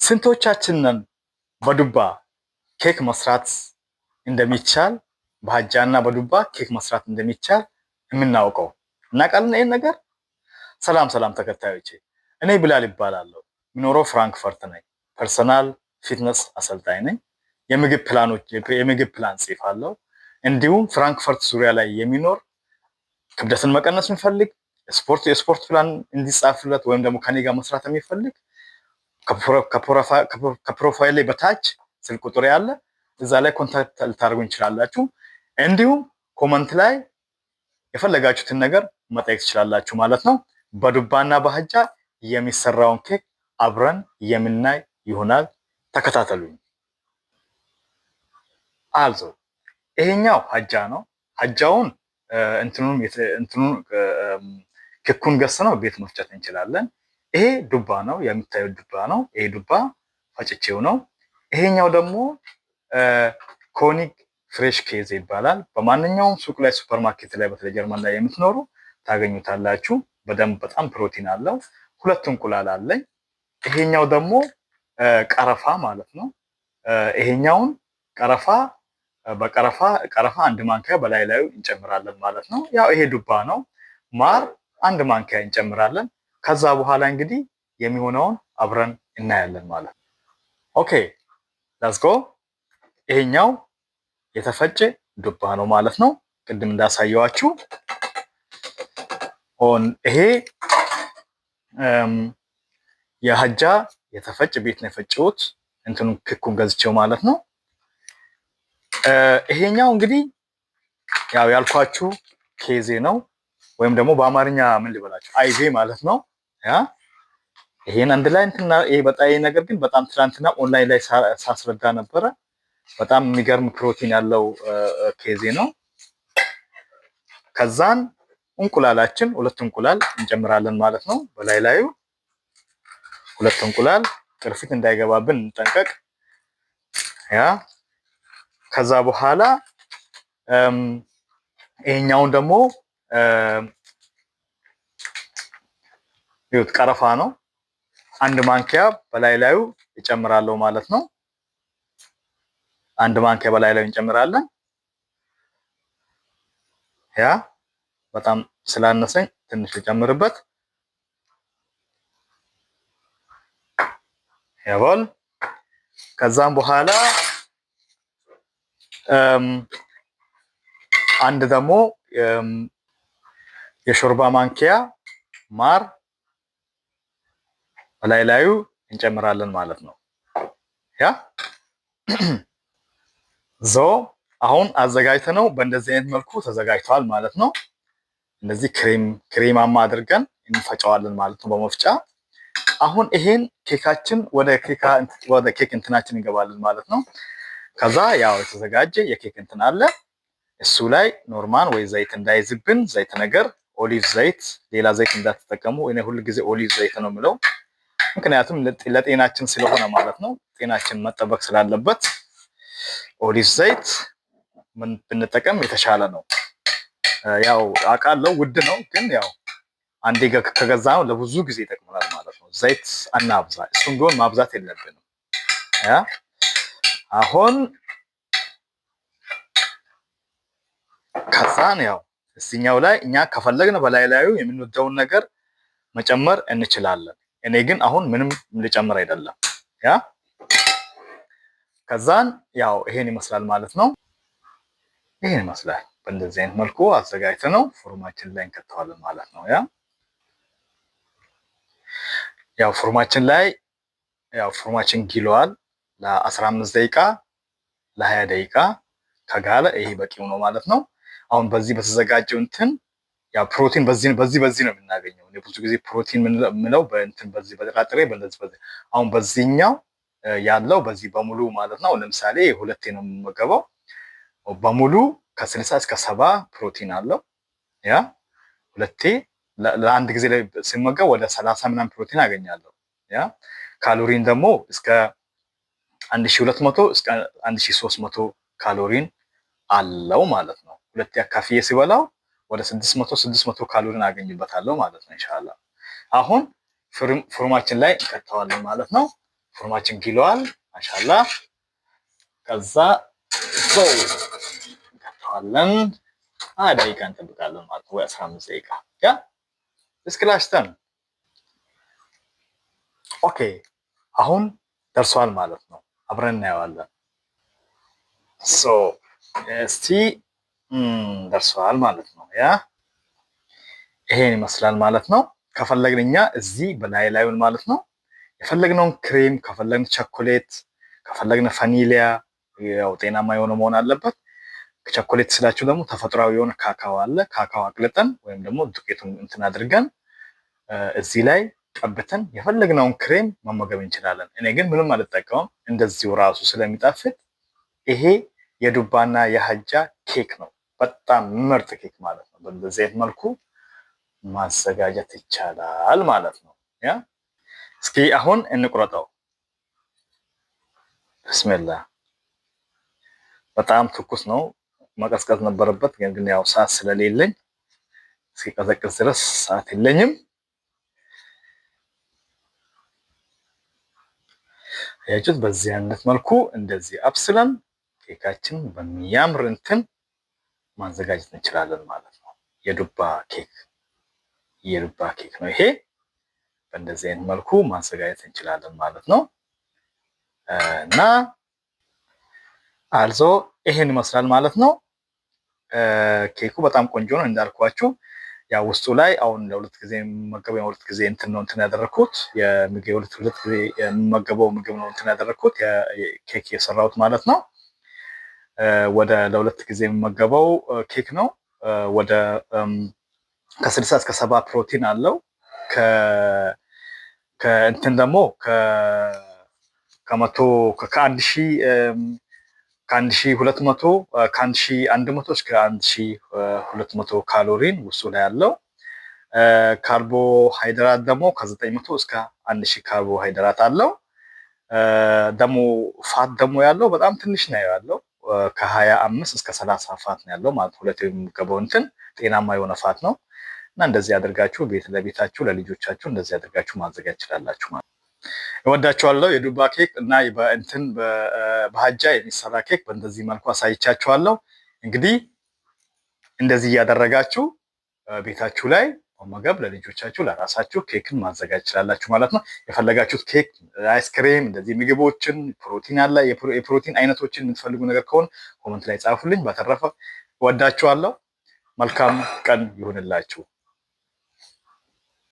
ስንቶቻችንን በዱባ ኬክ መስራት እንደሚቻል በአጃና በዱባ ኬክ መስራት እንደሚቻል የምናውቀው እናውቃለን ይሄን ነገር? ሰላም ተከታዮቼ፣ እኔ ብላል ይባላለሁ። የምኖረው ፍራንክፈርት ነኝ። ፐርሰናል ፊትነስ አሰልጣኝ ነኝ። የምግብ ፕላን ጽፋለሁ። እንዲሁም ፍራንክፈርት ዙሪያ ላይ የሚኖር ክብደትን መቀነስ የሚፈልግ የስፖርት ፕላን እንዲጻፍለት ወይም ደግሞ ከኔ ጋር መስራት የሚፈልግ ከፕሮፋይል ላይ በታች ስልክ ቁጥር ያለ እዛ ላይ ኮንታክት ልታደርጉ እንችላላችሁ። እንዲሁም ኮመንት ላይ የፈለጋችሁትን ነገር መጠየቅ ትችላላችሁ ማለት ነው። በዱባና በአጃ የሚሰራውን ኬክ አብረን የምናይ ይሆናል። ተከታተሉኝ። አልዞ ይሄኛው አጃ ነው። አጃውን እንትኑን ኬኩን ገዝተነው ቤት መፍጨት እንችላለን። ይሄ ዱባ ነው፣ የምታዩት ዱባ ነው። ይሄ ዱባ ፈጭቼው ነው። ይሄኛው ደግሞ ኮኒግ ፍሬሽ ኬዝ ይባላል። በማንኛውም ሱቅ ላይ ሱፐርማርኬት ላይ በተለይ ጀርመን ላይ የምትኖሩ ታገኙታላችሁ። በጣም ፕሮቲን አለው። 2 እንቁላል አለኝ። ይሄኛው ደግሞ ቀረፋ ማለት ነው። ይሄኛውን ቀረፋ 1 ማንኪያ በላይ ላይ እንጨምራለን ማለት ነው። ያው ይሄ ዱባ ነው። ማር 1 ማንኪያ እንጨምራለን። ከዛ በኋላ እንግዲህ የሚሆነውን አብረን እናያለን ማለት ነው። ኦኬ ሌትስ ጎ። ይሄኛው የተፈጨ ዱባ ነው ማለት ነው። ቅድም እንዳሳየዋችሁ ይሄ የአጃ የተፈጨ ቤት ነው የፈጨሁት። ክኩን ገዝቼው ማለት ነው። ይሄኛው እንግዲህ ያው ያልኳችሁ ኬዜ ነው ወይም ደግሞ በአማርኛ ምን ልበላችሁ አይቬ ማለት ነው። ይሄን አንድ ላይ ይሄ በጣም ነገር ግን በጣም ትላንትና ኦንላይን ላይ ሳስረዳ ነበረ። በጣም የሚገርም ፕሮቲን ያለው ኬዜ ነው። ከዛን እንቁላላችን 2 እንቁላል እንጨምራለን ማለት ነው። በላይ ላዩ 2 እንቁላል ቅርፊት እንዳይገባብን እንጠንቀቅ። ከዛ በኋላ ይሄኛውን ደግሞ ይሁት ቀረፋ ነው። 1 ማንኪያ በላይ ላዩ እጨምራለሁ ማለት ነው። 1 ማንኪያ በላይ ላይ እንጨምራለን። በጣም ስላነሰኝ ትንሽ ልጨምርበት። ያቦል ከዛም በኋላ አንድ ደግሞ የሾርባ ማንኪያ ማር በላይ ላዩ እንጨምራለን ማለት ነው። አሁን አዘጋጅተነው በእንደዚህ አይነት መልኩ ተዘጋጅቷል ማለት ነው። እንደዚህ ክሬማማ አድርገን እንፈጨዋለን ማለት ነው በመፍጫ። አሁን ይሄን ኬካችን ወደ ኬክ እንትናችን እንገባለን ማለት ነው። ከዛ ያው የተዘጋጀ የኬክ እንትን አለ። እሱ ላይ ኖርማል ወይ ዘይት እንዳይዝብን ዘይት ነገር ኦሊቭ ዘይት፣ ሌላ ዘይት እንዳትጠቀሙ። እኔ ሁሉ ጊዜ ኦሊቭ ዘይት ነው የምለው፣ ምክንያቱም ለጤናችን ስለሆነ ማለት ነው። ጤናችን መጠበቅ ስላለበት ኦሊቭ ዘይት ምን ብንጠቀም የተሻለ ነው። ያው አውቃለሁ ውድ ነው፣ ግን ያው አንዴ ከገዛነው ለብዙ ጊዜ ይጠቅመናል ማለት ነው። ዘይት አናብዛ፣ እሱም ቢሆን ማብዛት የለብንም። አሁን ከዛን ያው እዚህኛው ላይ እኛ ከፈለግን በላይ ላዩ የምንወደውን ነገር መጨመር እንችላለን። እኔ ግን አሁን ምንም ልጨምር አይደለም። ከዛን ያው ይሄን ይመስላል ማለት ነው። ይሄን ይመስላል። በእንደዚህ አይነት መልኩ አዘጋጅተነው ፎርማችን ላይ እንከተዋለን ማለት ነው። ያው ፎርማችን ጊሏል። ለ15 ደቂቃ ለ20 ደቂቃ ከጋለ ይሄ በቂው ነው ማለት ነው። አሁን በዚህ በተዘጋጀው እንትን ያው ፕሮቲን በዚህ ነው የምናገኘው። እኔ ብዙ ጊዜ ፕሮቲን ምንለው በዚህ በጥራጥሬ በዚህ አሁን በዚህኛው ያለው በዚህ በሙሉ ማለት ነው። ለምሳሌ ሁለቴ ነው የምመገበው። በሙሉ ከ60 እስከ 70 ፕሮቲን አለው። ሁለቴ ለአንድ ጊዜ ላይ ሲመገብ ወደ 30 ምናምን ፕሮቲን አገኛለሁ። ካሎሪን ደግሞ እስከ 1200 እስከ 1300 ካሎሪን አለው ማለት ነው። ሁለቴ አካፍዬ ሲበላው ወደ 600 ካሎሪን አገኝበታለሁ ማለት ነው ኢንሻአላህ። አሁን ፎርማችን ላይ እንከተዋለን ማለት ነው። ፎርማችን ግሏል ማሻአላ። ከዛ ሰው ከተዋለን 20 ደቂቃ እንጠብቃለን ማለት ወይ 15 ደቂቃ ያ እስክላሽተን ኦኬ አሁን ደርሷል ማለት ነው። አብረን እናየዋለን። ሶ እስቲ ደርሷል ማለት ነው። ያ ይሄን ይመስላል ማለት ነው። ከፈለግን እኛ እዚህ በላይ ላዩን ማለት ነው የፈለግነውን ክሬም ከፈለግን ቸኮሌት ከፈለግን ቫኒሊያ ያው ጤናማ የሆነ መሆን አለበት። ቸኮሌት ስላችሁ ደግሞ ተፈጥሯዊ የሆነ ካካው አለ። ካካው አቅልጠን ወይም ደግሞ ዱቄቱን እንትን አድርገን እዚህ ላይ ቀብተን የፈለግነውን ክሬም መመገብ እንችላለን። እኔ ግን ምንም አልጠቀምም እንደዚሁ ራሱ ስለሚጣፍጥ። ይሄ የዱባና የሀጃ ኬክ ነው። በጣም ምርጥ ኬክ ማለት ነው። በዚህ አይነት መልኩ ማዘጋጀት ይቻላል ማለት ነው። ያ እስኪ አሁን እንቁረጠው። ብስሚላህ በጣም ትኩስ ነው። መቀዝቀዝ ነበረበት ግን ያው ሰዓት ስለሌለኝ እስኪቀዘቅዝ ድረስ ሰዓት የለኝም። ያችሁት በዚህ አይነት መልኩ እንደዚህ አብስለን ኬካችን በሚያምር እንትን ማዘጋጀት እንችላለን ማለት ነው። የዱባ ኬክ ነው ይሄ። በእንደዚህ አይነት መልኩ ማዘጋጀት እንችላለን ማለት ነው። እና አልዞ ይሄን ይመስላል ማለት ነው። ኬኩ በጣም ቆንጆ ነው እንዳልኳችሁ። ያው ውስጡ ላይ አሁን ለሁለት ጊዜ የምመገበው የሁለት ጊዜ እንትን ነው እንትን ያደረኩት የምግብ ሁለት ጊዜ የምመገበው ምግብ ነው እንትን ያደረኩት ኬክ የሰራሁት ማለት ነው። ወደ ለሁለት ጊዜ የምመገበው ኬክ ነው። ወደ ከ60 እስከ 70 ፕሮቲን አለው። ከእንትን ደግሞ ከመቶ ከ1200 ከ1100 እስከ 1200 ካሎሪን ውስጡ ላይ ያለው። ካርቦሃይድራት ደግሞ ከ900 እስከ 1000 ካርቦሃይድራት አለው። ደግሞ ፋት ደግሞ ያለው በጣም ትንሽ ነው ያለው ከ25 እስከ 30 ፋት ነው ያለው ማለት ሁለት የሚገባው እንትን ጤናማ የሆነ ፋት ነው። እና እንደዚህ አድርጋችሁ ለቤታችሁ ለልጆቻችሁ እንደዚህ አድርጋችሁ ማዘጋጀት ይችላልላችሁ ማለት ነው። እወዳችኋለሁ። የዱባ ኬክ እና በእንትን በሀጃ የሚሰራ ኬክ በእንደዚህ መልኩ አሳይቻችኋለሁ። እንግዲህ እንደዚህ እያደረጋችሁ ቤታችሁ ላይ መመገብ ለልጆቻችሁ ለራሳችሁ ኬክን ማዘጋጀት ይችላልላችሁ ማለት ነው። የፈለጋችሁት ኬክ፣ አይስክሬም፣ እንደዚህ ምግቦችን ፕሮቲን አለ የፕሮቲን አይነቶችን የምትፈልጉ ነገር ከሆነ ኮሜንት ላይ ጻፉልኝ። በተረፈ እወዳችኋለሁ። መልካም ቀን ይሁንላችሁ።